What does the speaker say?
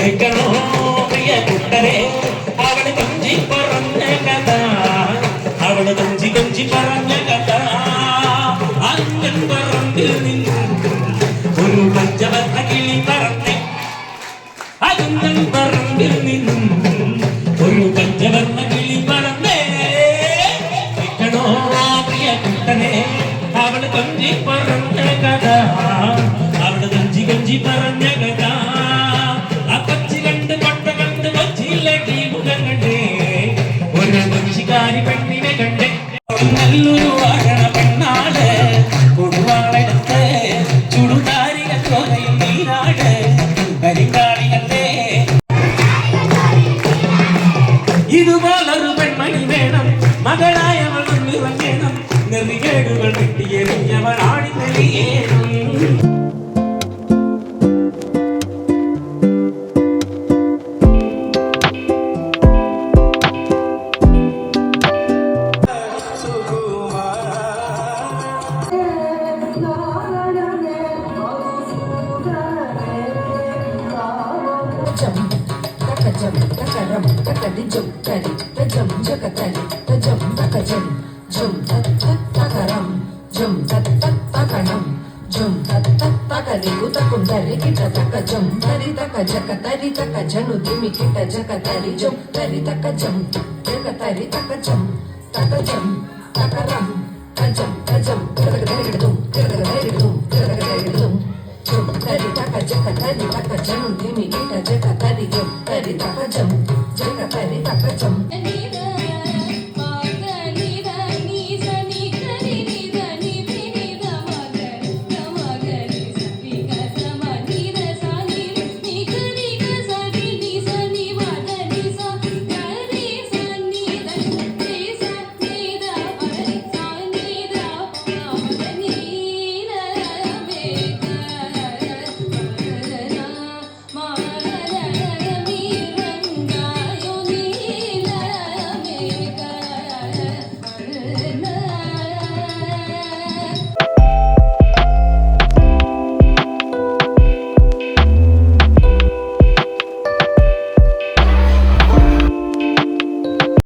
കേൾക്കണോ പ്രിയ കൂട്ടരെ അവള് കൊഞ്ചി പറഞ്ഞ കഥ അവള് കൊഞ്ചി കൊഞ്ചി പറഞ്ഞ കഥ അങ്ങൻ പറമ്പിൽ നിന്നും ഒരു പഞ്ചവർണ്ണ കിളി പറന്നേ അങ്ങൻ പറമ്പിൽ നിന്നും ഒരു പഞ്ചവർണ്ണ കിളി പറന്നേ കേൾക്കണോ പ്രിയ കൂട്ടരെ അവള് കൊഞ്ചി പറഞ്ഞ കഥ അവള് കൊഞ്ചി കൊഞ്ചി പറഞ്ഞ കഥ ആ കൊച്ചി കണ്ട് കൊട്ട കണ്ട് കൊച്ചിയിലേക്ക് മുഖം കണ്ടേ ഒരു കൊച്ചിക്കാരി പെണ്ണിനെ കണ്ടേ നല്ലൊരു വാഴണ പെണ്ണാട് കൊടുവാളെടുത്ത് ചുടുതാരിക ചോരയും നീരാട് കരിങ്കാളികത്തെ ഇതുപോലൊരു പെൺമണി വേണം മകളായവൾ നിറങ്ങണം നെറികേടുകൾ കിട്ടിയെറിഞ്ഞവൾ ആടിത്തെളിയേറും Takajam, takaram, takadijum, tari, tajam, jakatari, tajam, takajam, jum, tat, takaram, jum, tat, takaram, jum, tat, takarigu, takum, tari, kita, takajam, tari, takajakatari, takajanu, dimi, kita, jakatari, jum, tari, takajam, jakatari, takajam, takajam, takaram, tajam, tajam, takadidum, takadidum, takadidum, jum, tari, takajakatari, takajanu, dimi, kita, jakatari, jum,